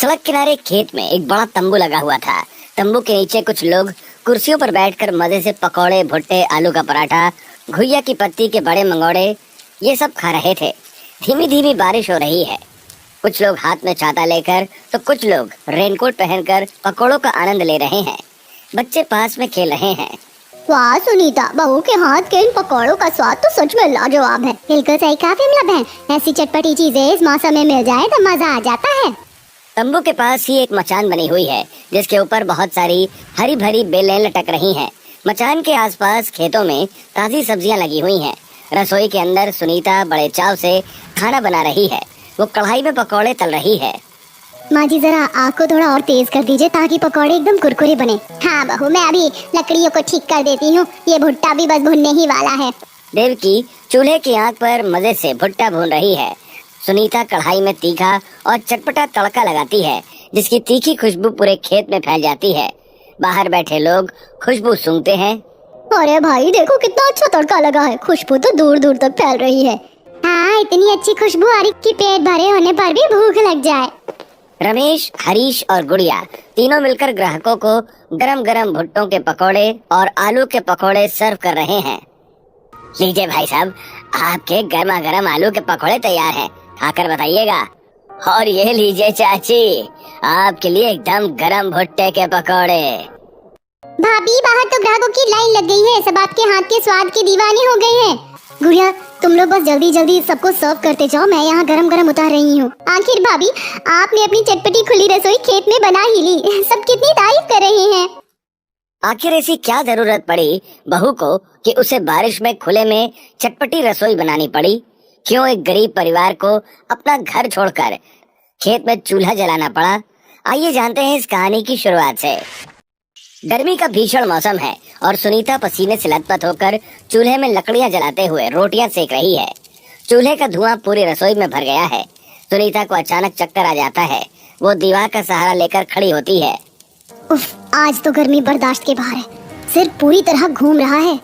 सड़क किनारे खेत में एक बड़ा तंबू लगा हुआ था। तंबू के नीचे कुछ लोग कुर्सियों पर बैठकर मजे से पकौड़े, भुट्टे, आलू का पराठा, घुइया की पत्ती के बड़े मंगोड़े ये सब खा रहे थे। धीमी धीमी बारिश हो रही है। कुछ लोग हाथ में छाता लेकर तो कुछ लोग रेनकोट पहनकर पकौड़ों का आनंद ले रहे हैं। बच्चे पास में खेल रहे हैं। वाह सुनीता, बहू के हाथ के इन पकौड़ों का स्वाद तो सच में लाजवाब है। बिल्कुल सही कहा विमला बहन, ऐसी चटपटी चीजें इस मौसम में मिल जाए तो मजा आ जाता है। तंबू के पास ही एक मचान बनी हुई है जिसके ऊपर बहुत सारी हरी भरी बेलें लटक रही हैं। मचान के आसपास खेतों में ताजी सब्जियां लगी हुई हैं। रसोई के अंदर सुनीता बड़े चाव से खाना बना रही है। वो कढ़ाई में पकौड़े तल रही है। माँ जी जरा आग को थोड़ा और तेज कर दीजिए ताकि पकौड़े एकदम कुरकुरे बने। हाँ बहू, मैं अभी लकड़ियों को ठीक कर देती हूँ, ये भुट्टा भी बस भुनने ही वाला है। देवकी चूल्हे की आंच पर मजे से भुट्टा भून रही है। सुनीता कढ़ाई में तीखा और चटपटा तड़का लगाती है जिसकी तीखी खुशबू पूरे खेत में फैल जाती है। बाहर बैठे लोग खुशबू सूंघते हैं। अरे भाई देखो कितना अच्छा तड़का लगा है, खुशबू तो दूर दूर तक फैल रही है। हाँ, इतनी अच्छी खुशबू आ रही कि पेट भरे होने पर भी भूख लग जाए। रमेश, हरीश और गुड़िया तीनों मिलकर ग्राहकों को गरम गरम भुट्टों के पकौड़े और आलू के पकौड़े सर्व कर रहे हैं। लीजिए भाई साहब, आपके गर्मा गर्म आलू के पकौड़े तैयार हैं, खाकर बताइएगा। और ये लीजिए चाची, आपके लिए एकदम गरम भुट्टे के पकौड़े। भाभी बाहर तो ग्राहकों की लाइन लग गई है, सब आपके हाथ के स्वाद की दीवानी हो गए हैं। गुड़िया तुम लोग बस जल्दी जल्दी सबको सर्व करते जाओ, मैं यहाँ गरम गरम उतार रही हूँ। आखिर भाभी आपने अपनी चटपटी खुली रसोई खेत में बना ही ली, सब कितनी तारीफ कर रहे हैं। आखिर ऐसी क्या जरूरत पड़ी बहू को कि उसे बारिश में खुले में चटपटी रसोई बनानी पड़ी? क्यों एक गरीब परिवार को अपना घर छोड़कर खेत में चूल्हा जलाना पड़ा? आइए जानते हैं इस कहानी की शुरुआत से। गर्मी का भीषण मौसम है और सुनीता पसीने से लथपथ होकर चूल्हे में लकड़ियां जलाते हुए रोटियां सेक रही है। चूल्हे का धुआं पूरी रसोई में भर गया है। सुनीता को अचानक चक्कर आ जाता है। वो दीवार का सहारा लेकर खड़ी होती है। उफ, आज तो गर्मी बर्दाश्त के बाहर है, सिर पूरी तरह घूम रहा है।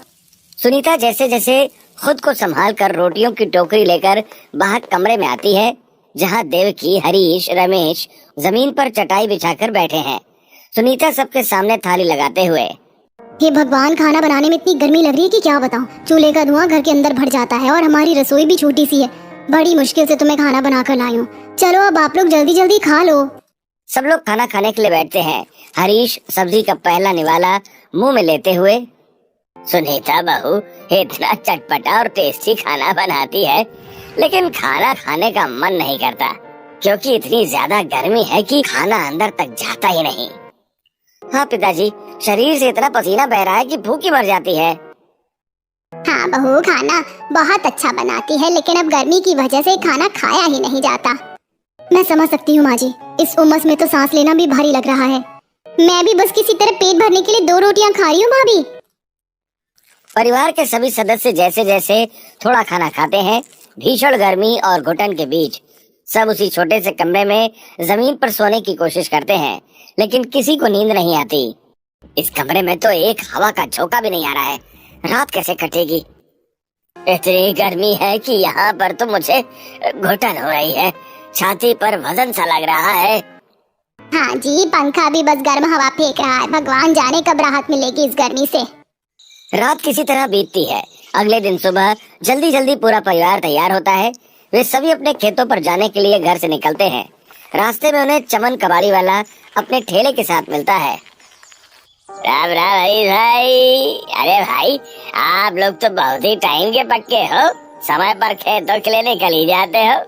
सुनीता जैसे जैसे खुद को संभाल कर रोटियों की टोकरी लेकर बाहर कमरे में आती है जहाँ देवकी, हरीश, रमेश जमीन पर चटाई बिछाकर बैठे हैं। सुनीता सबके सामने थाली लगाते हुए, हे भगवान, खाना बनाने में इतनी गर्मी लग रही है कि क्या बताऊं। चूल्हे का धुआं घर के अंदर भर जाता है और हमारी रसोई भी छोटी सी है। बड़ी मुश्किल से तुम्हें खाना बनाकर लाई हूँ। चलो अब आप लोग जल्दी जल्दी खा लो। सब लोग खाना खाने के लिए बैठते हैं। हरीश सब्जी का पहला निवाला मुंह में लेते हुए, सुनीता बहू इतना चटपटा और टेस्टी खाना बनाती है, लेकिन खाना खाने का मन नहीं करता क्योंकि इतनी ज्यादा गर्मी है कि खाना अंदर तक जाता ही नहीं। हाँ पिताजी, शरीर से इतना पसीना बह रहा है कि भूख ही मर जाती है। हाँ बहू, खाना बहुत अच्छा बनाती है, लेकिन अब गर्मी की वजह से खाना खाया ही नहीं जाता। मैं समझ सकती हूँ माँ जी, इस उमस में तो सांस लेना भी भारी लग रहा है। मैं भी बस किसी तरह पेट भरने के लिए 2 रोटियां खा रही हूँ भाभी। परिवार के सभी सदस्य जैसे जैसे थोड़ा खाना खाते हैं, भीषण गर्मी और घुटन के बीच सब उसी छोटे से कमरे में जमीन पर सोने की कोशिश करते हैं, लेकिन किसी को नींद नहीं आती। इस कमरे में तो एक हवा का झोंका भी नहीं आ रहा है। रात कैसे कटेगी? इतनी गर्मी है कि यहाँ पर तो मुझे घुटन हो रही है, छाती पर वजन सा लग रहा है। हाँ जी, पंखा भी बस गर्म हवा फेंक रहा है। भगवान जाने कब राहत मिलेगी इस गर्मी से। रात किसी तरह बीतती है। अगले दिन सुबह जल्दी जल्दी पूरा परिवार तैयार होता है। वे सभी अपने खेतों पर जाने के लिए घर से निकलते हैं। रास्ते में उन्हें चमन कबाड़ी वाला अपने ठेले के साथ मिलता है। राम राम हरीश भाई। अरे भाई, आप लोग तो बहुत ही टाइम के पक्के हो, समय पर खेतों के लिए निकल ही जाते हो।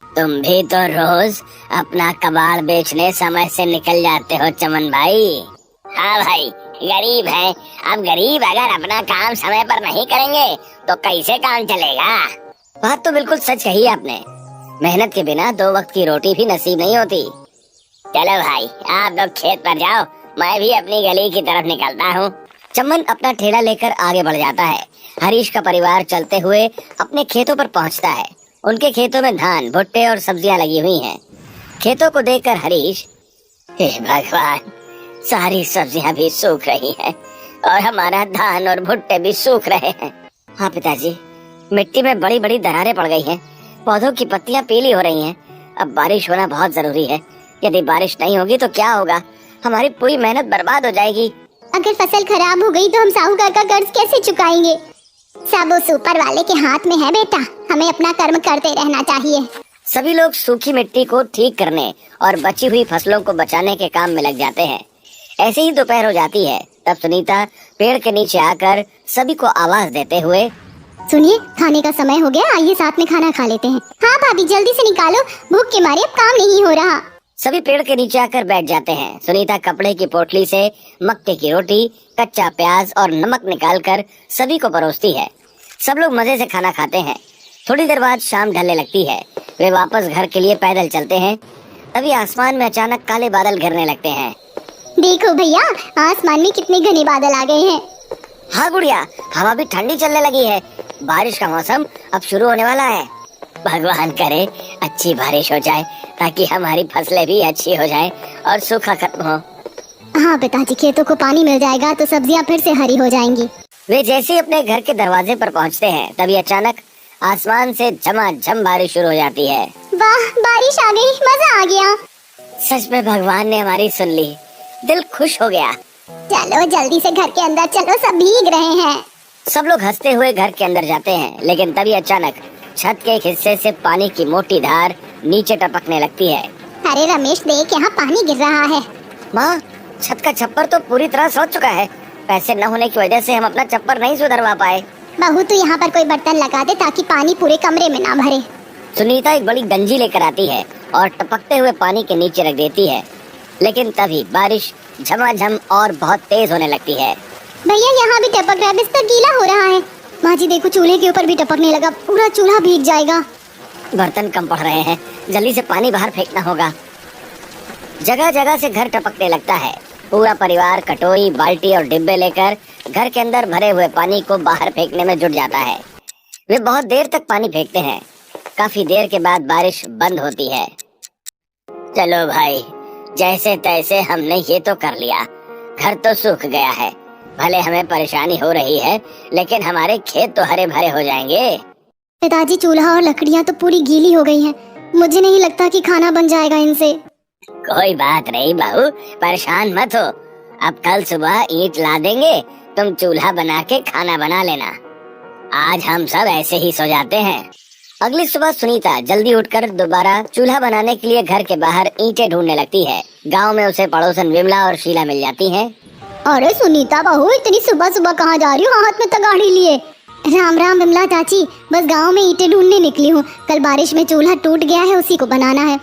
तुम भी तो रोज अपना कबाड़ बेचने समय से निकल जाते हो चमन भाई। हाँ भाई, गरीब है। अब गरीब अगर अपना काम समय पर नहीं करेंगे तो कैसे काम चलेगा? बात तो बिल्कुल सच कही आपने। मेहनत के बिना 2 वक्त की रोटी भी नसीब नहीं होती। चलो भाई, आप लोग खेत पर जाओ, मैं भी अपनी गली की तरफ निकलता हूँ। चमन अपना ठेला लेकर आगे बढ़ जाता है। हरीश का परिवार चलते हुए अपने खेतों पर पहुँचता है। उनके खेतों में धान, भुट्टे और सब्जियां लगी हुई हैं। खेतों को देखकर हरीश, हे भगवान, सारी सब्जियां भी सूख रही हैं और हमारा धान और भुट्टे भी सूख रहे हैं। हाँ पिताजी, मिट्टी में बड़ी बड़ी दरारें पड़ गई हैं, पौधों की पत्तियां पीली हो रही हैं। अब बारिश होना बहुत जरूरी है, यदि बारिश नहीं होगी तो क्या होगा? हमारी पूरी मेहनत बर्बाद हो जाएगी। अगर फसल खराब हो गई तो हम साहूकार का कर्ज कैसे चुकाएंगे? सब उस ऊपर वाले के हाथ में है बेटा, हमें अपना कर्म करते रहना चाहिए। सभी लोग सूखी मिट्टी को ठीक करने और बची हुई फसलों को बचाने के काम में लग जाते हैं। ऐसे ही दोपहर हो जाती है, तब सुनीता पेड़ के नीचे आकर सभी को आवाज देते हुए, सुनिए, खाने का समय हो गया, आइए साथ में खाना खा लेते हैं। हाँ भाभी, जल्दी से निकालो, भूख के मारे अब काम नहीं हो रहा। सभी पेड़ के नीचे आकर बैठ जाते हैं। सुनीता कपड़े की पोटली से मक्के की रोटी, कच्चा प्याज और नमक निकालकर सभी को परोसती है। सब लोग मजे से खाना खाते हैं। थोड़ी देर बाद शाम ढलने लगती है। वे वापस घर के लिए पैदल चलते हैं। तभी आसमान में अचानक काले बादल घिरने लगते हैं। देखो भैया, आसमान में कितने घने बादल आ गए हैं। हाँ गुड़िया, हवा भी ठंडी चलने लगी है। बारिश का मौसम अब शुरू होने वाला है। भगवान करे अच्छी बारिश हो जाए ताकि हमारी फसलें भी अच्छी हो जाएं और सूखा खत्म हो। हाँ पिताजी, खेतों को पानी मिल जाएगा तो सब्जियाँ फिर से हरी हो जाएंगी। वे जैसे ही अपने घर के दरवाजे पर पहुंचते हैं, तभी अचानक आसमान से झमाझम बारिश शुरू हो जाती है। वाह, बारिश आ गई, मजा आ गया। सच में भगवान ने हमारी सुन ली, दिल खुश हो गया। चलो जल्दी से घर के अंदर चलो, सब भीग रहे हैं। सब लोग हंसते हुए घर के अंदर जाते हैं, लेकिन तभी अचानक छत के एक हिस्से से पानी की मोटी धार नीचे टपकने लगती है। अरे रमेश देख, यहाँ पानी गिर रहा है। माँ, छत का छप्पर तो पूरी तरह सो चुका है। पैसे न होने की वजह से हम अपना छप्पर नहीं सुधरवा पाए। बहू, तू यहाँ पर कोई बर्तन लगा दे ताकि पानी पूरे कमरे में ना भरे। सुनीता एक बड़ी गंजी लेकर आती है और टपकते हुए पानी के नीचे रख देती है, लेकिन तभी बारिश झमाझम और बहुत तेज होने लगती है। भैया, यहाँ भी टपक रहा है, बिस्तर गीला हो रहा है। माँ जी देखो, चूल्हे के ऊपर भी टपकने लगा, पूरा चूल्हा भीग जाएगा। बर्तन कम पड़ रहे हैं, जल्दी से पानी बाहर फेंकना होगा। जगह जगह से घर टपकने लगता है। पूरा परिवार कटोरी, बाल्टी और डिब्बे लेकर घर के अंदर भरे हुए पानी को बाहर फेंकने में जुट जाता है। वे बहुत देर तक पानी फेंकते हैं। काफी देर के बाद बारिश बंद होती है। चलो भाई, जैसे तैसे हमने ये तो कर लिया। घर तो सूख गया है, भले हमें परेशानी हो रही है, लेकिन हमारे खेत तो हरे भरे हो जाएंगे। पिताजी, चूल्हा और लकड़ियाँ तो पूरी गीली हो गई हैं। मुझे नहीं लगता कि खाना बन जाएगा इनसे। कोई बात नहीं बहू, परेशान मत हो। अब कल सुबह ईंट ला देंगे, तुम चूल्हा बना के खाना बना लेना। आज हम सब ऐसे ही सो जाते हैं। अगली सुबह सुनीता जल्दी उठकर दोबारा चूल्हा बनाने के लिए घर के बाहर ईंटें ढूंढने लगती है। गांव में उसे पड़ोसन विमला और शीला मिल जाती हैं। अरे सुनीता बहू, इतनी सुबह सुबह कहाँ जा रही हो हाथ में तगाड़ी लिए? राम राम विमला चाची, बस गांव में ईंटें ढूंढने निकली हूँ। कल बारिश में चूल्हा टूट गया है, उसी को बनाना है।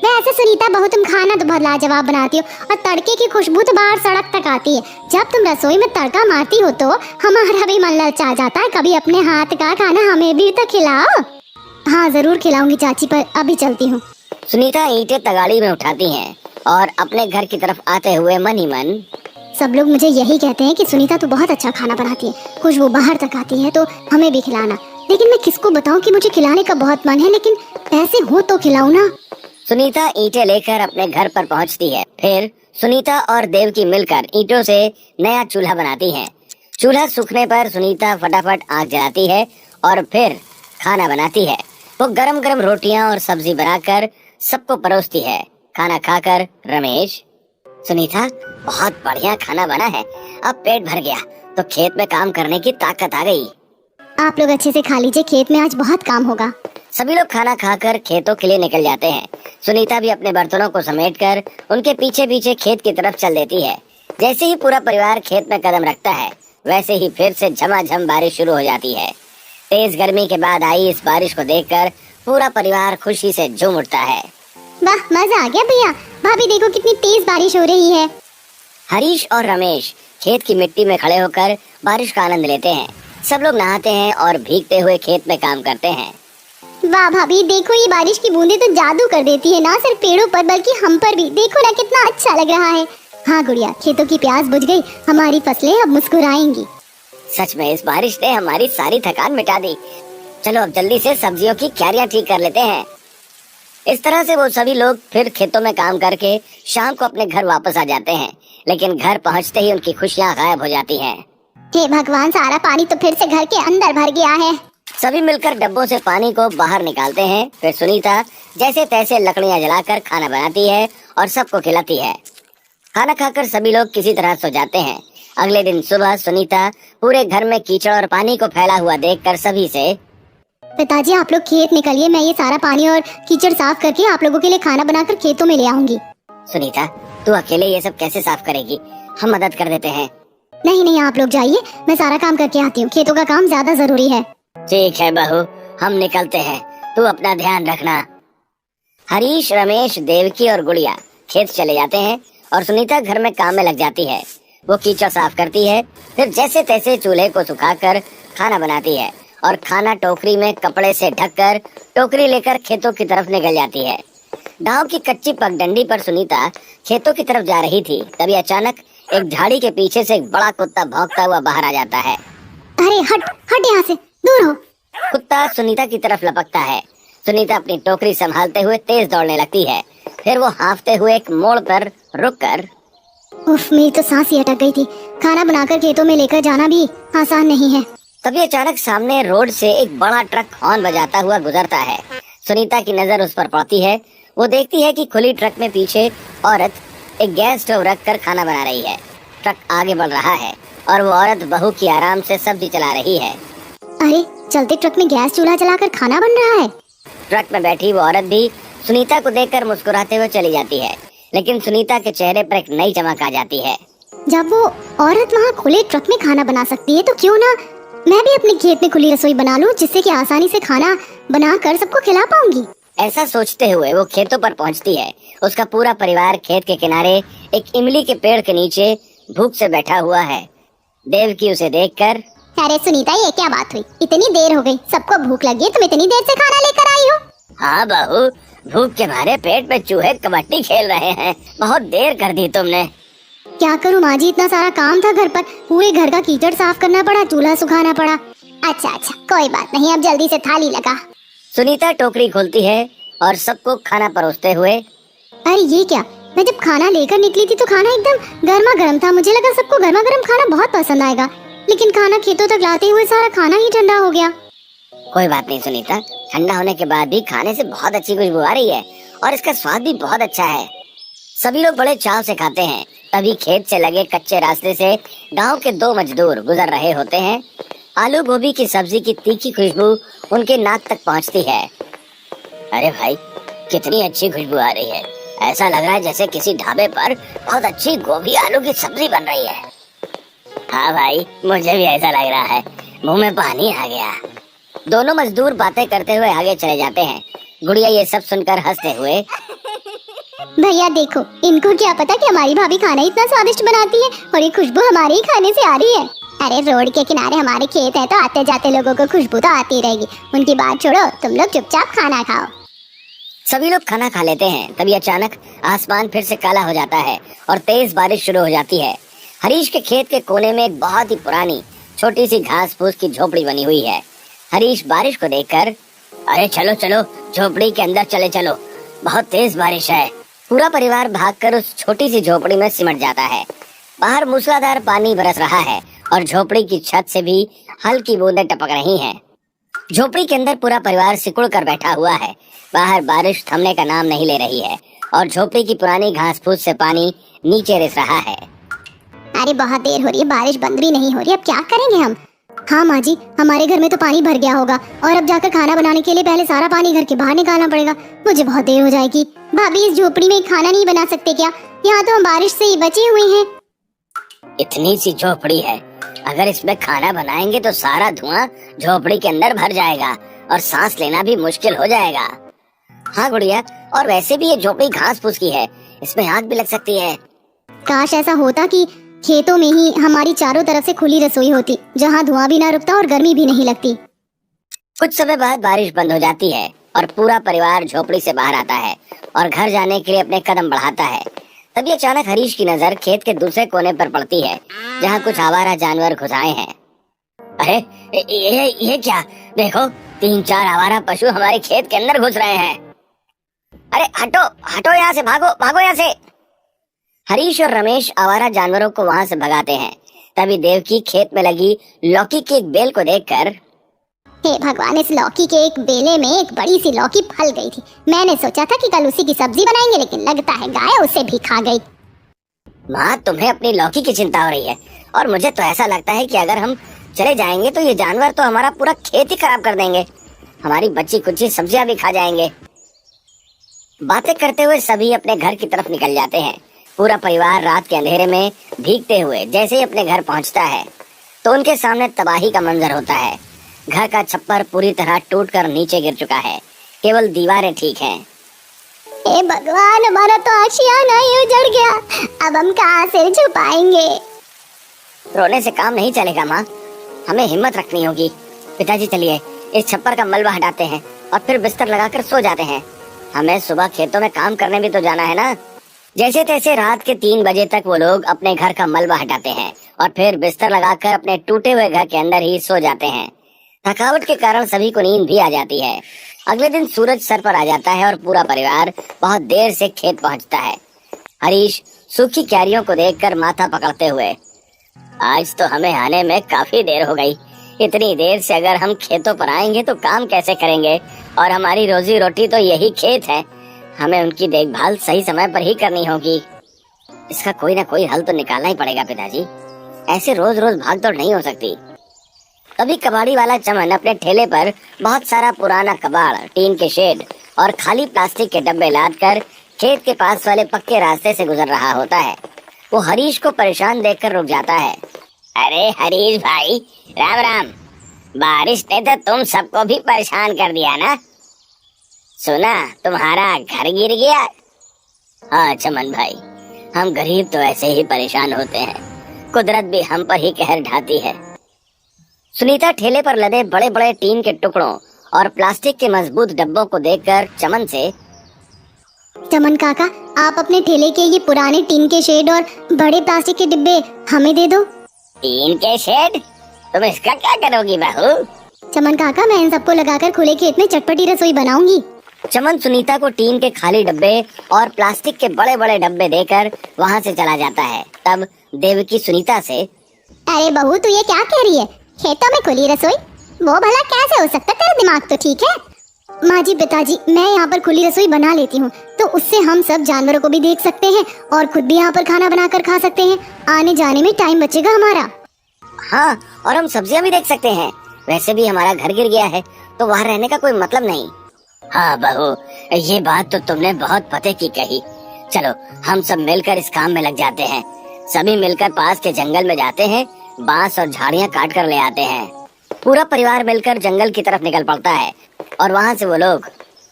वैसे सुनीता बहू, तुम खाना तो बहुत लाजवाब बनाती हो और तड़के की खुशबू तो बाहर सड़क तक आती है। जब तुम रसोई में तड़का मारती हो तो हमारा भी मन ललचा जाता है। कभी अपने हाथ का खाना हमें भी तो खिलाओ। हाँ जरूर खिलाऊंगी चाची, पर अभी चलती हूँ। सुनीता ईंटें तगाड़ी में उठाती हैं और अपने घर की तरफ आते हुए मन ही मन, सब लोग मुझे यही कहते हैं कि सुनीता तो बहुत अच्छा खाना बनाती है, खुशबू बाहर तक आती है, तो हमें भी खिलाना। लेकिन मैं किसको बताऊं कि मुझे खिलाने का बहुत मन है, लेकिन पैसे हो तो खिलाऊं ना। सुनीता ईंटें लेकर अपने घर पर पहुंचती है। फिर सुनीता और देवकी मिलकर ईंटों से नया चूल्हा बनाती हैं। चूल्हा सूखने पर सुनीता फटाफट आग जलाती है और फिर खाना बनाती है। वो गरम गरम रोटियां और सब्जी बनाकर सबको परोसती है। खाना खाकर रमेश, सुनीता बहुत बढ़िया खाना बना है, अब पेट भर गया तो खेत में काम करने की ताकत आ गई। आप लोग अच्छे से खा लीजिए, खेत में आज बहुत काम होगा। सभी लोग खाना खाकर खेतों के लिए निकल जाते हैं। सुनीता भी अपने बर्तनों को समेटकर उनके पीछे पीछे खेत की तरफ चल देती है। जैसे ही पूरा परिवार खेत में कदम रखता है, वैसे ही फिर से झमाझम बारिश शुरू हो जाती है। तेज गर्मी के बाद आई इस बारिश को देखकर पूरा परिवार खुशी से झूम उठता है। वाह, मजा आ गया भैया। भाभी देखो कितनी तेज बारिश हो रही है। हरीश और रमेश खेत की मिट्टी में खड़े होकर बारिश का आनंद लेते हैं। सब लोग नहाते हैं और भीगते हुए खेत में काम करते हैं। वाह भाभी, देखो ये बारिश की बूंदें तो जादू कर देती है, ना सिर्फ पेड़ों पर बल्कि हम पर भी। देखो ना कितना अच्छा लग रहा है। हाँ गुड़िया, खेतों की प्यास बुझ गई, हमारी फसलें अब मुस्कुराएंगी। सच में इस बारिश ने हमारी सारी थकान मिटा दी। चलो अब जल्दी से सब्जियों की क्यारियां ठीक कर लेते हैं। इस तरह से वो सभी लोग फिर खेतों में काम करके शाम को अपने घर वापस आ जाते हैं, लेकिन घर पहुंचते ही उनकी खुशियां गायब हो जाती हैं। हे भगवान, सारा पानी तो फिर से घर के अंदर भर गया है। सभी मिलकर डब्बों से पानी को बाहर निकालते हैं। फिर सुनीता जैसे तैसे लकड़ियां जलाकर खाना बनाती है और सबको खिलाती है। खाना खाकर सभी लोग किसी तरह सो जाते हैं। अगले दिन सुबह सुनीता पूरे घर में कीचड़ और पानी को फैला हुआ देखकर सभी से, पिताजी आप लोग खेत निकलिए, मैं ये सारा पानी और कीचड़ साफ करके आप लोगों के लिए खाना बनाकर खेतों में ले आऊंगी। सुनीता तू अकेले ये सब कैसे साफ करेगी, हम मदद कर देते हैं। नहीं नहीं, आप लोग जाइए, मैं सारा काम करके आती हूँ, खेतों का काम ज्यादा जरूरी है। ठीक है बहू, हम निकलते हैं, तू अपना ध्यान रखना। हरीश, रमेश, देवकी और गुड़िया खेत चले जाते हैं और सुनीता घर में काम में लग जाती है। वो कीचड़ साफ करती है, फिर जैसे तैसे चूल्हे को सुखाकर खाना बनाती है और खाना टोकरी में कपड़े से ढककर टोकरी लेकर खेतों की तरफ निकल जाती है। गांव की कच्ची पगडंडी पर सुनीता खेतों की तरफ जा रही थी, तभी अचानक एक झाड़ी के पीछे से एक बड़ा कुत्ता भौंकता हुआ बाहर आ जाता है। अरे हट हट, यहाँ से दूर हो। कुत्ता सुनीता की तरफ लपकता है। सुनीता अपनी टोकरी संभालते हुए तेज दौड़ने लगती है। फिर वो हांफते हुए एक मोड़ पर रुककर, उफ, मेरी तो सांस ही अटक गई थी। खाना बनाकर खेतों में लेकर जाना भी आसान नहीं है। तभी अचानक सामने रोड से एक बड़ा ट्रक हॉर्न बजाता हुआ गुजरता है। सुनीता की नजर उस पर पड़ती है। वो देखती है कि खुली ट्रक में पीछे औरत एक गैस स्टोव रखकर खाना बना रही है। ट्रक आगे बढ़ रहा है और वो औरत बहू की आराम से सब्जी चला रही है। अरे चलते ट्रक में गैस चूल्हा चलाकर खाना बन रहा है। ट्रक में बैठी वो औरत भी सुनीता को देखकर मुस्कुराते हुए चली जाती है, लेकिन सुनीता के चेहरे पर एक नई चमक आ जाती है। जब वो औरत वहाँ खुले ट्रक में खाना बना सकती है तो क्यों ना मैं भी अपने खेत में खुली रसोई बना लूं, जिससे कि आसानी से खाना बनाकर सबको खिला पाऊंगी। ऐसा सोचते हुए वो खेतों पर पहुंचती है। उसका पूरा परिवार खेत के किनारे एक इमली के पेड़ के नीचे भूख से बैठा हुआ है। देवकी उसे देखकर, अरे सुनीता, ये क्या बात हुई, इतनी देर हो गई, सबको भूख लगी है, तुम इतनी देर से खाना लेकर आई हो? हाँ बहू, भूख के मारे पेट में चूहे कबड्डी खेल रहे हैं, बहुत देर कर दी तुमने। क्या करूँ माँ जी, इतना सारा काम था घर पर, पूरे घर का कीचड़ साफ करना पड़ा, चूल्हा सुखाना पड़ा। अच्छा अच्छा, कोई बात नहीं, अब जल्दी से थाली लगा। सुनीता टोकरी खोलती है और सबको खाना परोसते हुए, अरे ये क्या, मैं जब खाना लेकर निकली थी तो खाना एकदम गर्मा गर्म था। मुझे लगा सबको गर्मा गर्म खाना बहुत पसंद आएगा, लेकिन खाना खेतों तक लाते हुए सारा खाना ही ठंडा हो गया। कोई बात नहीं सुनीता, ठंडा होने के बाद भी खाने से बहुत अच्छी खुशबू आ रही है और इसका स्वाद भी बहुत अच्छा है। सभी लोग बड़े चाव से खाते हैं। तभी खेत से लगे कच्चे रास्ते से गांव के दो मजदूर गुजर रहे होते हैं। आलू गोभी की सब्जी की तीखी खुशबू उनके नाक तक पहुंचती है। अरे भाई, कितनी अच्छी खुशबू आ रही है, ऐसा लग रहा है जैसे किसी ढाबे पर बहुत अच्छी गोभी आलू की सब्जी बन रही है। हाँ भाई, मुझे भी ऐसा लग रहा है, मुंह में पानी आ गया। दोनों मजदूर बातें करते हुए आगे चले जाते हैं। गुड़िया ये सब सुनकर हंसते हुए, भैया देखो, इनको क्या पता कि हमारी भाभी खाना इतना स्वादिष्ट बनाती है और ये खुशबू हमारे ही खाने से आ रही है। अरे रोड के किनारे हमारे खेत है तो आते जाते लोगों को खुशबू तो आती रहेगी, उनकी बात छोड़ो, तुम लोग चुपचाप खाना खाओ। सभी लोग खाना खा लेते हैं। तभी अचानक आसमान फिर से काला हो जाता है और तेज बारिश शुरू हो जाती है। हरीश के खेत के कोने में एक बहुत ही पुरानी छोटी सी घास फूस की झोपड़ी बनी हुई है। हरीश बारिश को देखकर, अरे चलो चलो, झोपड़ी के अंदर चले चलो, बहुत तेज बारिश है। पूरा परिवार भागकर उस छोटी सी झोपड़ी में सिमट जाता है। बाहर मूसलाधार पानी बरस रहा है और झोपड़ी की छत से भी हल्की बूंदें टपक रही हैं। झोपड़ी के अंदर पूरा परिवार सिकुड़ कर बैठा हुआ है। बाहर बारिश थमने का नाम नहीं ले रही है और झोपड़ी की पुरानी घास फूस से पानी नीचे रिस रहा है। अरे बहुत देर हो रही है, बारिश बंद भी नहीं हो रही, अब क्या करेंगे हम? हाँ माँ जी, हमारे घर में तो पानी भर गया होगा और अब जाकर खाना बनाने के लिए पहले सारा पानी घर के बाहर निकालना पड़ेगा। मुझे बहुत देर हो जाएगी। भाभी, इस झोपड़ी में खाना नहीं बना सकते क्या? यहाँ तो हम बारिश से ही बचे हुए हैं। इतनी सी झोपड़ी है, अगर इसमें खाना बनाएंगे तो सारा धुआं झोपड़ी के अंदर भर जाएगा और सांस लेना भी मुश्किल हो जाएगा। हाँ गुड़िया, और वैसे भी ये झोपड़ी घास फूस की है, इसमें आग भी लग सकती है। काश ऐसा होता कि खेतों में ही हमारी चारों तरफ से खुली रसोई होती, जहाँ धुआं भी ना रुकता और गर्मी भी नहीं लगती। कुछ समय बाद बारिश बंद हो जाती है और पूरा परिवार झोपड़ी से बाहर आता है और घर जाने के लिए अपने कदम बढ़ाता है। तभी अचानक हरीश की नजर खेत के दूसरे कोने पर पड़ती है, जहाँ कुछ आवारा जानवर घुस आए हैं। अरे ये क्या, देखो 3-4 आवारा पशु हमारे खेत के अंदर घुस रहे हैं। अरे हटो हटो, यहाँ से भागो भागो यहाँ से। हरीश और रमेश आवारा जानवरों को वहाँ से भगाते हैं। तभी देवकी खेत में लगी लौकी की एक बेल को देखकर, हे भगवान, इस लौकी के एक बेले में एक बड़ी सी लौकी फल गई थी। मैंने सोचा था कि कल उसी की सब्जी बनाएंगे, लेकिन लगता है गाय उसे भी खा गई। माँ, तुम्हें अपनी लौकी की चिंता हो रही है और मुझे तो ऐसा लगता है कि अगर हम चले जाएंगे तो ये जानवर तो हमारा पूरा खेत ही खराब कर देंगे। हमारी बच्ची कुची सब्जियां भी खा जाएंगे। बातें करते हुए सभी अपने घर की तरफ निकल जाते हैं। पूरा परिवार रात के अंधेरे में भीगते हुए जैसे ही अपने घर पहुंचता है तो उनके सामने तबाही का मंजर होता है। घर का छप्पर पूरी तरह टूटकर नीचे गिर चुका है, केवल दीवारें ठीक हैं। हे भगवान, हमारा तो आशियाना ही उजड़ गया। अब हम कहाँ से छुपाएंगे? रोने से काम नहीं चलेगा माँ, हमें हिम्मत रखनी होगी। पिताजी चलिए इस छप्पर का मलबा हटाते हैं और फिर बिस्तर लगाकर सो जाते हैं। हमें सुबह खेतों में काम करने भी तो जाना है ना। जैसे तैसे रात के 3 बजे तक वो लोग अपने घर का मलबा हटाते हैं और फिर बिस्तर लगाकर अपने टूटे हुए घर के अंदर ही सो जाते हैं। थकावट के कारण सभी को नींद भी आ जाती है। अगले दिन सूरज सर पर आ जाता है और पूरा परिवार बहुत देर से खेत पहुंचता है। हरीश सूखी क्यारियों को देखकर माथा पकड़ते हुए, आज तो हमें आने में काफी देर हो गई। इतनी देर से अगर हम खेतों पर आएंगे तो काम कैसे करेंगे? और हमारी रोजी रोटी तो यही खेत है। हमें उनकी देखभाल सही समय पर ही करनी होगी। इसका कोई ना कोई हल तो निकालना ही पड़ेगा पिताजी। ऐसे रोज रोज भाग दौड़ नहीं हो सकती। तभी कबाड़ी वाला चमन अपने ठेले पर बहुत सारा पुराना कबाड़, टीन के शेड और खाली प्लास्टिक के डब्बे लाद कर खेत के पास वाले पक्के रास्ते से गुजर रहा होता है। वो हरीश को परेशान देखकर रुक जाता है। अरे हरीश भाई, राम राम। बारिश ने तो तुम सबको भी परेशान कर दिया ना। सुना तुम्हारा घर गिर गया। हाँ चमन भाई, हम गरीब तो ऐसे ही परेशान होते हैं, कुदरत भी हम पर ही कहर ढाती है। सुनीता ठेले पर लदे बड़े बड़े टीन के टुकड़ों और प्लास्टिक के मजबूत डब्बों को देखकर चमन से, चमन काका, आप अपने ठेले के ये पुराने टीन के शेड और बड़े प्लास्टिक के डिब्बे हमें दे दो। टीन के शेड? तुम इसका क्या करोगी बहू? चमन काका, मैं इन सबको लगाकर खुले खेत में चटपटी रसोई बनाऊंगी। चमन सुनीता को टीन के खाली डब्बे और प्लास्टिक के बड़े बड़े डब्बे देकर वहाँ से चला जाता है। तब देवकी सुनीता से, अरे बहू, तू ये क्या कह रही है? खेतों में खुली रसोई? वो भला कैसे हो सकता? तेरा दिमाग तो ठीक है। माँ जी, पिताजी, मैं यहाँ पर खुली रसोई बना लेती हूँ तो उससे हम सब जानवरों को भी देख सकते हैं और खुद भी यहाँ पर खाना बनाकर खा सकते हैं। आने जाने में टाइम बचेगा हमारा। हाँ, और हम सब्जियाँ भी देख सकते हैं। वैसे भी हमारा घर गिर गया है तो वहाँ रहने का कोई मतलब नहीं। हाँ बहू, ये बात तो तुमने बहुत पते की कही। चलो हम सब मिलकर इस काम में लग जाते हैं। सभी मिलकर पास के जंगल में जाते हैं, बांस और झाड़ियाँ काट कर ले आते हैं। पूरा परिवार मिलकर जंगल की तरफ निकल पड़ता है और वहाँ से वो लोग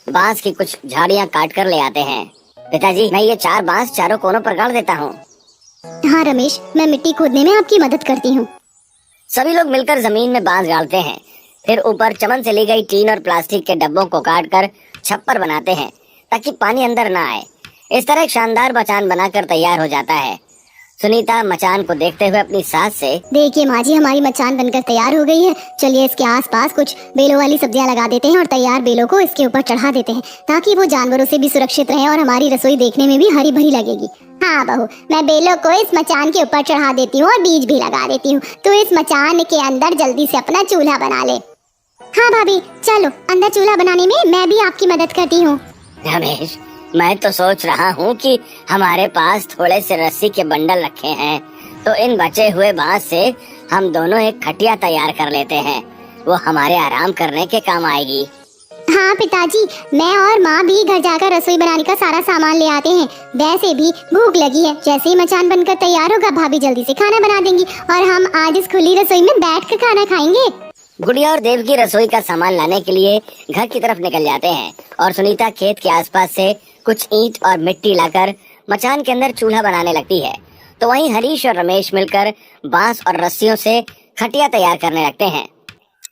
बांस की कुछ झाड़ियाँ काट कर ले आते हैं। पिताजी, मैं ये 4 बांस चारों कोनों पर गाड़ देता हूँ। हाँ रमेश, मैं मिट्टी खोदने में आपकी मदद करती हूँ। सभी लोग मिलकर जमीन में बांस गाड़ते हैं। फिर ऊपर चमन से ली गई टीन और प्लास्टिक के डब्बों को काटकर छप्पर बनाते हैं ताकि पानी अंदर ना आए। इस तरह एक शानदार मचान बनाकर तैयार हो जाता है। सुनीता मचान को देखते हुए अपनी सास से, देखिए माँ जी, हमारी मचान बनकर तैयार हो गई है। चलिए इसके आसपास कुछ बेलों वाली सब्जियां लगा देते हैं और तैयार बेलों को इसके ऊपर चढ़ा देते हैं ताकि वो जानवरों से भी सुरक्षित रहे और हमारी रसोई देखने में भी हरी भरी लगेगी। हाँ बहू, मैं बेलों को इस मचान के ऊपर चढ़ा देती हूँ और बीज भी लगा देती हूँ। तो इस मचान के अंदर जल्दी से अपना चूल्हा बना ले। हाँ भाभी, चलो अंदर चूल्हा बनाने में मैं भी आपकी मदद करती हूँ। रमेश, मैं तो सोच रहा हूँ कि हमारे पास थोड़े से रस्सी के बंडल रखे हैं तो इन बचे हुए बांस से हम दोनों एक खटिया तैयार कर लेते हैं। वो हमारे आराम करने के काम आएगी। हाँ पिताजी, मैं और माँ भी घर जाकर रसोई बनाने का सारा सामान ले आते हैं। वैसे भी भूख लगी है। जैसे ही मचान बनकर तैयार होगा भाभी जल्दी से खाना बना देंगी और हम आज इस खुली रसोई में बैठकर खाना खाएंगे। गुड़िया और देव की रसोई का सामान लाने के लिए घर की तरफ निकल जाते हैं और सुनीता खेत के आसपास से कुछ ईंट और मिट्टी लाकर मचान के अंदर चूल्हा बनाने लगती है। तो वहीं हरीश और रमेश मिलकर बांस और रस्सियों से खटिया तैयार करने लगते हैं।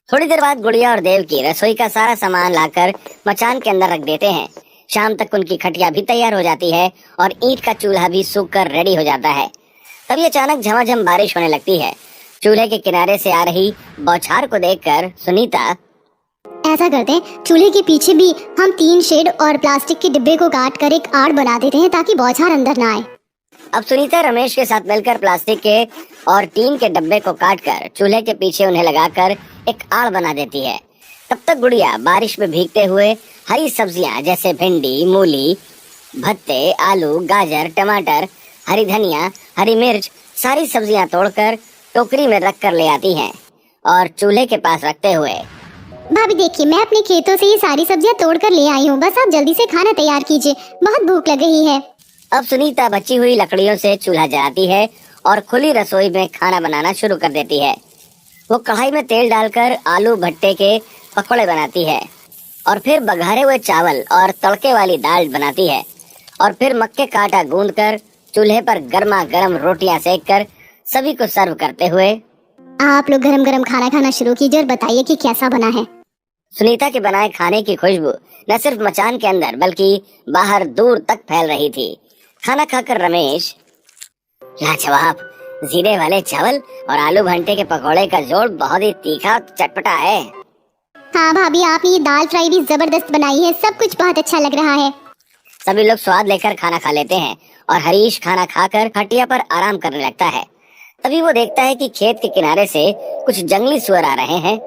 थोड़ी देर बाद गुड़िया और देव की रसोई का सारा सामान लाकर मचान के अंदर रख देते हैं। शाम तक उनकी खटिया भी तैयार हो जाती है और ईंट का चूल्हा भी सूख कर रेडी हो जाता है। तभी अचानक झमाझम बारिश होने लगती है। चूल्हे के किनारे से आ रही बौछार को देखकर सुनीता, ऐसा करते हैं, चूल्हे के पीछे भी हम 3 शेड और प्लास्टिक के डिब्बे को काट कर एक आड़ बना देते हैं ताकि बौछार अंदर ना आए। अब सुनीता रमेश के साथ मिलकर प्लास्टिक के और टीन के डब्बे को काटकर चूल्हे के पीछे उन्हें लगाकर एक आड़ बना देती है। तब तक गुड़िया बारिश में भीगते हुए हरी सब्जियां जैसे भिंडी, मूली, भत्ते, आलू, गाजर, टमाटर, हरी धनिया, हरी मिर्च सारी सब्जियां तोड़कर टोकरी में रख कर ले आती हैं और चूल्हे के पास रखते हुए, भाभी देखिए, मैं अपने खेतों से ये सारी सब्जियां तोड़ कर ले आई हूँ, बस आप जल्दी से खाना तैयार कीजिए, बहुत भूख लग रही है। अब सुनीता बची हुई लकड़ियों से चूल्हा जलाती है और खुली रसोई में खाना बनाना शुरू कर देती है। वो कढ़ाई में तेल डालकर आलू भट्टे के पकौड़े बनाती है और फिर बघारे हुए चावल और तड़के वाली दाल बनाती है और फिर मक्के का आटा गूंदकर चूल्हे पर गर्मा गर्म रोटियां सेक कर सभी को सर्व करते हुए, आप लोग गरम गरम खाना खाना शुरू कीजिए और बताइए कि कैसा बना है। सुनीता के बनाए खाने की खुशबू न सिर्फ मचान के अंदर बल्कि बाहर दूर तक फैल रही थी। खाना खाकर रमेश, लाजवाब, जीरे वाले चावल और आलू भंटे के पकौड़े का जोड़ बहुत ही तीखा और चटपटा है। हाँ भाभी, आपने ये दाल फ्राई भी जबरदस्त बनाई है, सब कुछ बहुत अच्छा लग रहा है। सभी लोग स्वाद लेकर खाना खा लेते हैं और हरीश खाना खाकर खटिया पर आराम करने लगता है। तभी वो देखता है कि खेत के किनारे से कुछ जंगली सुअर आ रहे हैं।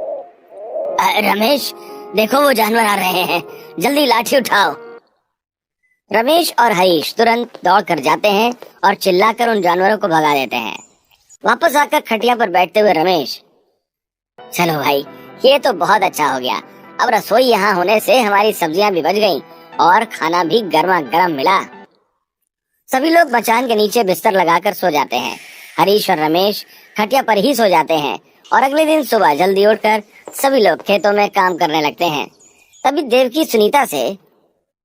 रमेश, देखो वो जानवर आ रहे हैं, जल्दी लाठी उठाओ। रमेश और हरीश तुरंत दौड़ कर जाते हैं और चिल्लाकर उन जानवरों को भगा देते हैं। वापस आकर खटिया पर बैठते हुए रमेश, चलो भाई, ये तो बहुत अच्छा हो गया। अब रसोई यहाँ होने से हमारी सब्जियां भी बच गईं और खाना भी गर्मा गर्म मिला। सभी लोग मचान के नीचे बिस्तर लगाकर सो जाते हैं। हरीश और रमेश खटिया पर ही सो जाते हैं और अगले दिन सुबह जल्दी उठकर सभी लोग खेतों में काम करने लगते हैं। तभी देवकी सुनीता से,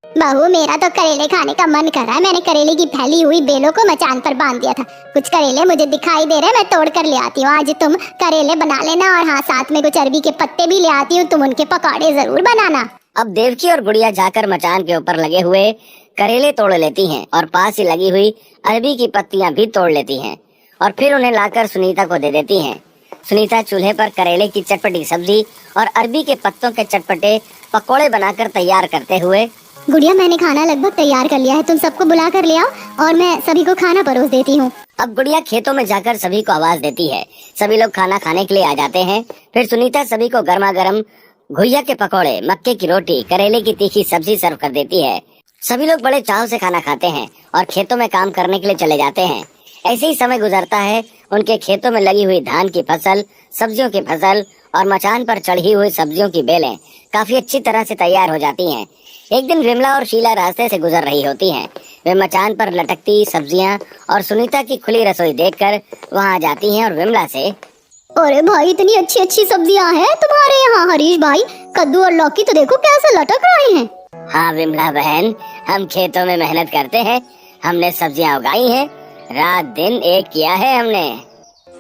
बहू, मेरा तो करेले खाने का मन कर रहा है, मैंने करेले की फैली हुई बेलों को मचान पर बांध दिया था, कुछ करेले मुझे दिखाई दे रहे, मैं तोड़ कर ले आती हूँ। आज तुम करेले बना लेना और हाँ, साथ में कुछ अरबी के पत्ते भी ले आती हूँ, तुम उनके पकौड़े जरूर बनाना। अब देवकी और गुड़िया जाकर मचान के ऊपर लगे हुए करेले तोड़ लेती हैं और पास ही लगी हुई अरबी की पत्तियां भी तोड़ लेती हैं और फिर उन्हें लाकर सुनीता को दे देती हैं। सुनीता चूल्हे पर करेले की चटपटी सब्जी और अरबी के पत्तों के चटपटे पकौड़े बनाकर तैयार करते हुए, गुड़िया, मैंने खाना लगभग तैयार कर लिया है, तुम सबको बुला कर ले आओ और मैं सभी को खाना परोस देती हूँ। अब गुड़िया खेतों में जाकर सभी को आवाज देती है। सभी लोग खाना खाने के लिए आ जाते हैं। फिर सुनीता सभी को गर्मा गर्म घुइया के पकौड़े, मक्के की रोटी, करेले की तीखी सब्जी सर्व कर देती है। सभी लोग बड़े चाव से खाना खाते हैं और खेतों में काम करने के लिए चले जाते हैं। ऐसे ही समय गुजरता है। उनके खेतों में लगी हुई धान की फसल, सब्जियों की फसल और मचान पर चढ़ी हुई सब्जियों की बेलें काफी अच्छी तरह से तैयार हो जाती हैं। एक दिन विमला और शीला रास्ते से गुजर रही होती हैं। वे मचान पर लटकती सब्जियां और सुनीता की खुली रसोई देखकर वहां जाती हैं और विमला से, अरे भाई, इतनी अच्छी अच्छी सब्जियां हैं तुम्हारे यहाँ। हरीश भाई, कद्दू और लौकी तो देखो कैसे लटक रहे हैं। हाँ विमला बहन, हम खेतों में मेहनत करते हैं, हमने सब्जियां उगाई हैं, रात दिन एक किया है हमने।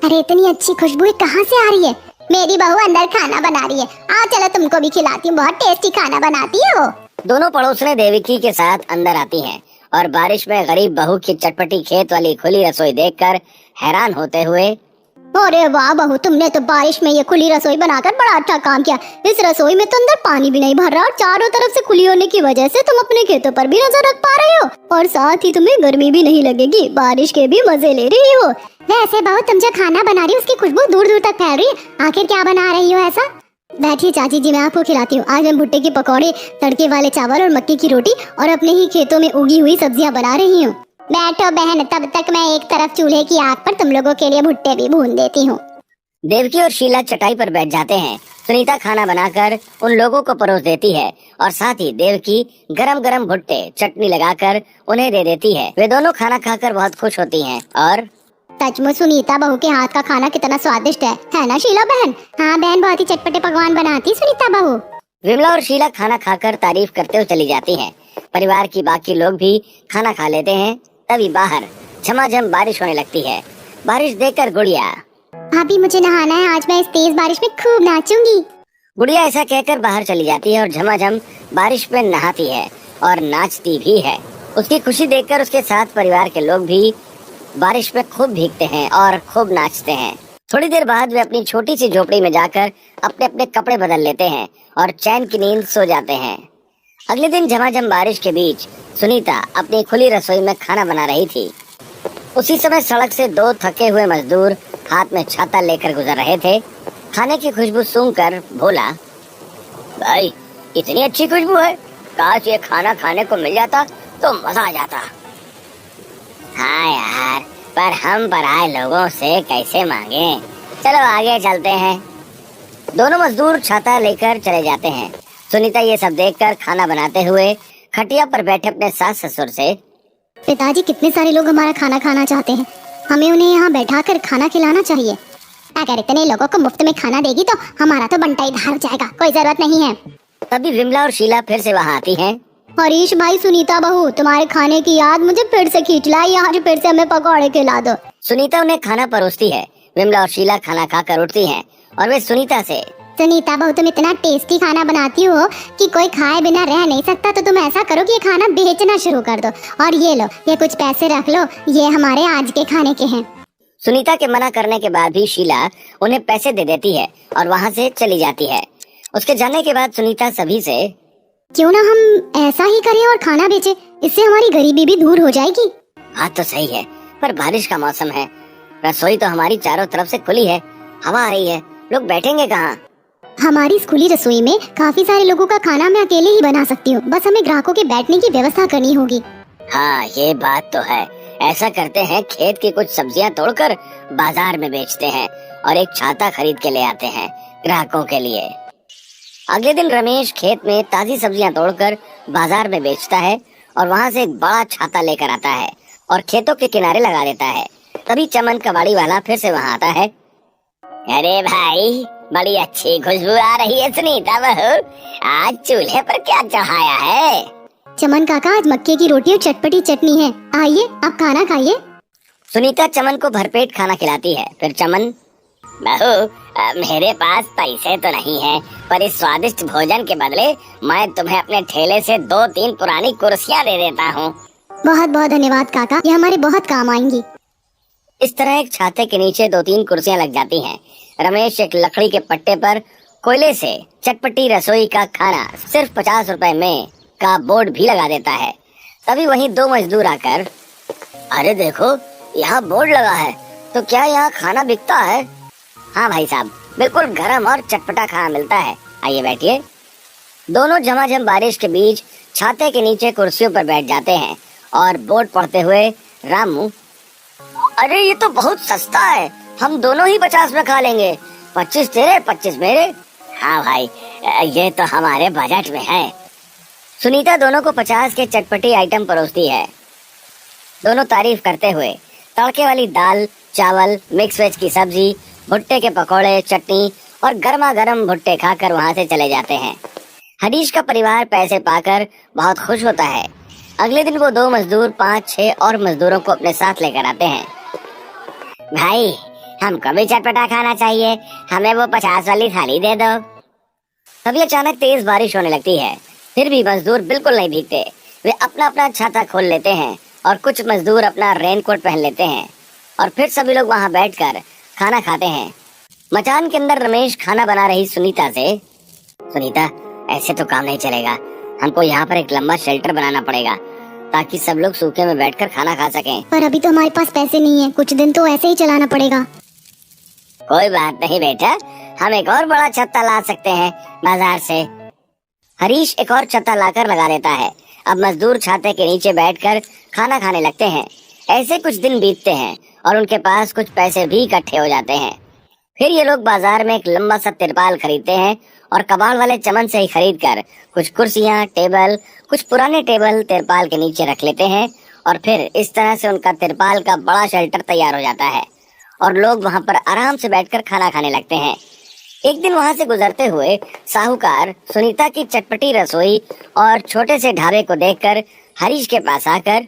अरे इतनी अच्छी खुशबू कहाँ से आ रही है? मेरी बहू अंदर खाना बना रही है, आओ चलो तुमको भी खिलाती हूँ, बहुत टेस्टी खाना बनाती है वो। दोनों पड़ोसने देवकी के साथ अंदर आती हैं और बारिश में गरीब बहू की चटपटी खेत वाली खुली रसोई देखकर हैरान होते हुए, अरे वाह बहू, तुमने तो बारिश में ये खुली रसोई बनाकर बड़ा अच्छा काम किया। इस रसोई में तो अंदर पानी भी नहीं भर रहा और चारों तरफ से खुली होने की वजह से तुम अपने खेतों पर भी नजर रख पा रहे हो और साथ ही तुम्हें गर्मी भी नहीं लगेगी, बारिश के भी मजे ले रही हो। वैसे बहू, तुम जो खाना बना रही हो उसकी खुशबू दूर दूर तक फैल रही है, आखिर क्या बना रही हो ऐसा? बैठिए चाची जी, मैं आपको खिलाती हूँ। आज मैं भुट्टे के पकौड़े, तड़के वाले चावल और मक्के की रोटी और अपने ही खेतों में उगी हुई सब्जियाँ बना रही हूँ। बैठो बहन, तब तक मैं एक तरफ चूल्हे की आग पर तुम लोगों के लिए भुट्टे भी भून देती हूँ। देवकी और शीला चटाई पर बैठ जाते हैं। सुनीता खाना बनाकर उन लोगों को परोस देती है और साथ ही देवकी गरम गरम भुट्टे चटनी लगाकर उन्हें दे देती है। वे दोनों खाना खाकर बहुत खुश होती हैं और सचमुच सुनीता बहू के हाथ का खाना कितना स्वादिष्ट है ना शीला बहन? हाँ बहन, बहुत ही चटपटे पकवान बनाती सुनीता बहू। विमला और शीला खाना खाकर तारीफ करते हुए चली जाती हैं। परिवार की बाकी लोग भी खाना खा लेते हैं। तभी बाहर झमाझम बारिश होने लगती है। बारिश देखकर गुड़िया, भाभी मुझे नहाना है, आज मैं इस तेज बारिश में खूब नाचूंगी। गुड़िया ऐसा कहकर बाहर चली जाती है और झमाझम बारिश में नहाती है और नाचती भी है। उसकी खुशी देखकर उसके साथ परिवार के लोग भी बारिश में खूब भीगते हैं और खूब नाचते हैं। थोड़ी देर बाद वे अपनी छोटी सी झोपड़ी में जाकर अपने अपने कपड़े बदल लेते हैं और चैन की नींद सो जाते हैं। अगले दिन झमाझम बारिश के बीच सुनीता अपनी खुली रसोई में खाना बना रही थी। उसी समय सड़क से दो थके हुए मजदूर हाथ में छाता लेकर गुजर रहे थे। खाने की खुशबू सूंघकर बोला, भाई इतनी अच्छी खुशबू है, काश ये खाना खाने को मिल जाता तो मजा आ जाता। हाँ यार, पर हम पराए लोगों से कैसे मांगे। चलो आगे चलते हैं। दोनों मजदूर छाता लेकर चले जाते हैं। सुनीता ये सब देखकर खाना बनाते हुए खटिया पर बैठे अपने सास ससुर से, पिताजी कितने सारे लोग हमारा खाना खाना चाहते हैं, हमें उन्हें यहाँ बैठाकर खाना खिलाना चाहिए। अगर इतने लोगों को मुफ्त में खाना देगी तो हमारा तो बंटा ही बाहर हो जाएगा, कोई जरूरत नहीं है। तभी विमला और शीला फिर से वहाँ आती हैं। हरीश भाई, सुनीता बहू, तुम्हारे खाने की याद मुझे फिर से खींच लाई, आज फिर से हमें पकौड़े खिला दो। सुनीता उन्हें खाना परोसती है। विमला और शीला खाना खाकर उठती हैं और वे सुनीता से, सुनीता बहू, तुम इतना टेस्टी खाना बनाती हो कि कोई खाए बिना रह नहीं सकता, तो तुम ऐसा करो कि ये खाना बेचना शुरू कर दो, और ये लो, ये कुछ पैसे रख लो, ये हमारे आज के खाने के हैं। सुनीता के मना करने के बाद भी शीला उन्हें पैसे दे देती है और वहाँ से चली जाती है। उसके जाने के बाद सुनीता सभी से, क्यों ना हम ऐसा ही करें और खाना बेचे, इससे हमारी गरीबी भी दूर हो जाएगी। बात तो सही है, पर बारिश का मौसम है, रसोई तो हमारी चारों तरफ से खुली है, हवा आ रही है, लोग बैठेंगे कहाँ। हमारी खुली रसोई में काफी सारे लोगों का खाना मैं अकेले ही बना सकती हूँ, बस हमें ग्राहकों के बैठने की व्यवस्था करनी होगी। हाँ ये बात तो है। ऐसा करते हैं, खेत की कुछ सब्जियां तोड़कर बाजार में बेचते हैं और एक छाता खरीद के ले आते हैं ग्राहकों के लिए। अगले दिन रमेश खेत में ताजी सब्जियां तोड़कर बाजार में बेचता है और वहाँ से एक बड़ा छाता लेकर आता है और खेतों के किनारे लगा देता है। तभी चमन कबाड़ी वाला फिर से वहाँ आता है। अरे भाई, बड़ी अच्छी खुशबू आ रही है सुनीता बहू, आज चूल्हे पर क्या चढ़ाया है? चमन काका, आज मक्के की रोटी और चटपटी चटनी है, आइए आप खाना खाइए। सुनीता चमन को भरपेट खाना खिलाती है। फिर चमन, बहू मेरे पास पैसे तो नहीं है, पर इस स्वादिष्ट भोजन के बदले मैं तुम्हें अपने ठेले से 2-3 पुरानी कुर्सियाँ दे देता हूँ। बहुत बहुत धन्यवाद काका, ये हमारे बहुत काम आएंगी। इस तरह एक छाते के नीचे 2-3 कुर्सियाँ लग जाती हैं। रमेश एक लकड़ी के पट्टे पर कोयले से चटपटी रसोई का खाना सिर्फ 50 रुपए में का बोर्ड भी लगा देता है। तभी वहीं 2 मजदूर आकर, अरे देखो यहाँ बोर्ड लगा है, तो क्या यहाँ खाना बिकता है? हाँ भाई साहब, बिल्कुल गरम और चटपटा खाना मिलता है, आइए बैठिए। दोनों झमाझम बारिश के बीच छाते के नीचे कुर्सियों पर बैठ जाते हैं और बोर्ड पढ़ते हुए रामू, अरे ये तो बहुत सस्ता है, हम दोनों ही 50 में खा लेंगे, 25 तेरे 25 मेरे। हाँ भाई, ये तो हमारे बजट में है। सुनीता दोनों को 50 के चटपटी आइटम परोसती है। दोनों तारीफ करते हुए तड़के वाली दाल, चावल, मिक्स वेज की सब्जी, भुट्टे के पकौड़े, चटनी और गर्मा गर्म भुट्टे खाकर वहाँ से चले जाते हैं। हरीश का परिवार पैसे पाकर बहुत खुश होता है। अगले दिन वो 2 मजदूर 5-6 और मजदूरों को अपने साथ लेकर आते हैं। भाई हमको भी चटपटा खाना चाहिए, हमें वो 50 वाली थाली दे दो। तभी अचानक तेज बारिश होने लगती है, फिर भी मजदूर बिल्कुल नहीं भीगते। वे अपना अपना छाता खोल लेते हैं और कुछ मजदूर अपना रेनकोट पहन लेते हैं और फिर सभी लोग वहाँ बैठकर खाना खाते हैं। मचान के अंदर रमेश खाना बना रही सुनीता से, सुनीता ऐसे तो काम नहीं चलेगा, हमको यहाँ पर एक लंबा शेल्टर बनाना पड़ेगा ताकि सब लोग सूखे में बैठकर खाना खा सकें। पर अभी तो हमारे पास पैसे नहीं है, कुछ दिन तो ऐसे ही चलाना पड़ेगा। कोई बात नहीं बेटा, हम एक और बड़ा छत्ता ला सकते हैं बाजार से। हरीश एक और छत्ता लाकर लगा देता है। अब मजदूर छाते के नीचे बैठकर खाना खाने लगते हैं। ऐसे कुछ दिन बीतते हैं और उनके पास कुछ पैसे भी इकट्ठे हो जाते हैं। फिर ये लोग बाजार में एक लंबा सा तिरपाल खरीदते हैं और कबाड़ वाले चमन से ही खरीद कर कुछ कुर्सियां, टेबल, कुछ पुराने टेबल तिरपाल के नीचे रख लेते हैं और फिर इस तरह से उनका तिरपाल का बड़ा शेल्टर तैयार हो जाता है और लोग वहाँ पर आराम से बैठकर खाना खाने लगते हैं। एक दिन वहाँ से गुजरते हुए साहूकार सुनीता की चटपटी रसोई और छोटे से ढाबे को देखकर हरीश के पास आकर,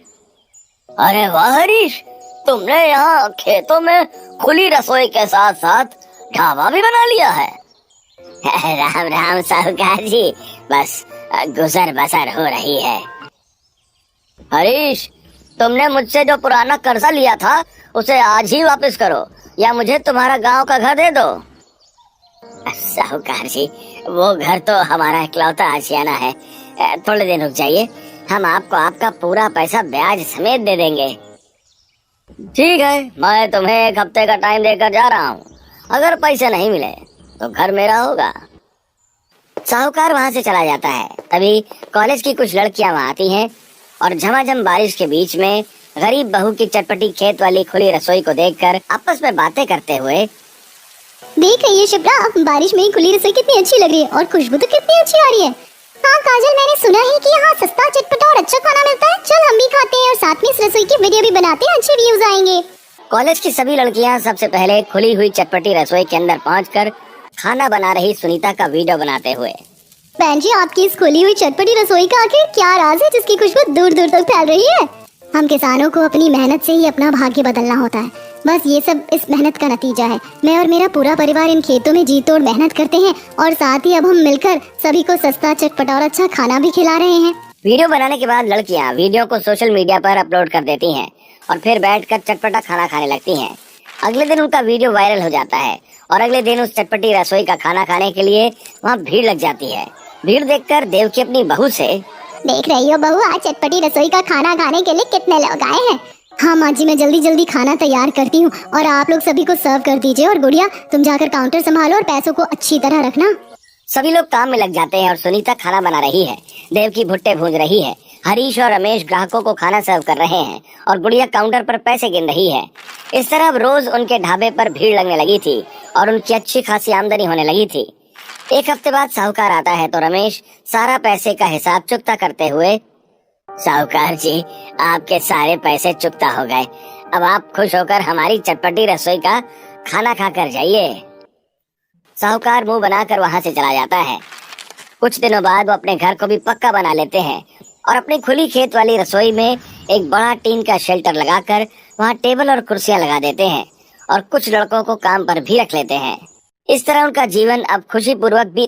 अरे वाह हरीश, तुमने यहाँ खेतों में खुली रसोई के साथ साथ ढाबा भी बना लिया है। राम राम साहूकार जी, बस गुजर बसर हो रही है। हरीश, तुमने मुझसे जो पुराना कर्जा लिया था उसे आज ही वापस करो या मुझे तुम्हारा गांव का घर दे दो। साहूकार जी, वो घर तो हमारा इकलौता आशियाना है, थोड़े दिन रुक जाइए, हम आपको आपका पूरा पैसा ब्याज समेत दे देंगे। ठीक है, मैं तुम्हें 1 हफ्ते का टाइम देकर जा रहा हूँ, अगर पैसे नहीं मिले तो घर मेरा होगा। साहूकार वहाँ से चला जाता है। तभी कॉलेज की कुछ लड़कियां वहाँ आती हैं और झमाझम बारिश के बीच में गरीब बहू की चटपटी खेत वाली खुली रसोई को देखकर आपस में बातें करते हुए, देख रही है शिप्रा, बारिश में ही खुली रसोई कितनी अच्छी लग रही है और खुशबू तो कितनी अच्छी आ रही है। हाँ काजल, मैंने सुना है कि यहाँ सस्ता, चटपटा और अच्छा खाना मिलता है। चल हम भी खाते हैं और साथ में इस रसोई की वीडियो भी बनाते हैं, अच्छे व्यूज आएंगे। कॉलेज की सभी लड़कियां सबसे पहले खुली हुई चटपटी रसोई के अंदर पहुंचकर खाना बना रही सुनीता का वीडियो बनाते हुए, बहन जी, आपकी इस खुली हुई चटपटी रसोई का आखिर क्या राज है जिसकी खुशबू दूर दूर तक फैल रही है? हम किसानों को अपनी मेहनत से ही अपना भाग्य बदलना होता है। बस ये सब इस मेहनत का नतीजा है। मैं और मेरा पूरा परिवार इन खेतों में जी तोड़ मेहनत करते हैं और साथ ही अब हम मिलकर सभी को सस्ता, चटपटा और अच्छा खाना भी खिला रहे हैं। वीडियो बनाने के बाद लड़कियां वीडियो को सोशल मीडिया पर अपलोड कर देती हैं और फिर बैठकर चटपटा खाना खाने लगती हैं। अगले दिन उनका वीडियो वायरल हो जाता है और अगले दिन उस चटपटी रसोई का खाना खाने के लिए वहाँ भीड़ लग जाती है। भीड़ देखकर देवकी अपनी बहू से, देख रही हो बहू, आज चटपटी रसोई का खाना खाने के लिए कितने लोग आए हैं। हाँ माँ जी, मैं जल्दी जल्दी खाना तैयार करती हूँ और आप लोग सभी को सर्व कर दीजिए। और गुड़िया, तुम जाकर काउंटर संभालो और पैसों को अच्छी तरह रखना। सभी लोग काम में लग जाते हैं और सुनीता खाना बना रही है, देवकी भुट्टे भूंज रही है, हरीश और रमेश ग्राहकों को खाना सर्व कर रहे हैं और गुड़िया काउंटर पर पैसे गिन रही है। इस तरह अब रोज उनके ढाबे पर भीड़ लगने लगी थी और उनकी अच्छी खासी आमदनी होने लगी थी। एक हफ्ते बाद साहूकार आता है तो रमेश सारा पैसे का हिसाब चुकता करते हुए, साहूकार जी, आपके सारे पैसे चुकता हो गए। अब आप खुश होकर हमारी चटपटी रसोई का खाना खा कर जाइए। साहूकार मुंह बनाकर वहां से चला जाता है। कुछ दिनों बाद वो अपने घर को भी पक्का बना लेते हैं और अपनी खुली खेत वाली रसोई में एक बड़ा टीन का शेल्टर लगाकर वहां टेबल और कुर्सियां लगा देते हैं और कुछ लड़कों को काम पर भी रख लेते हैं। इस तरह उनका जीवन अब खुशी पूर्वक बीत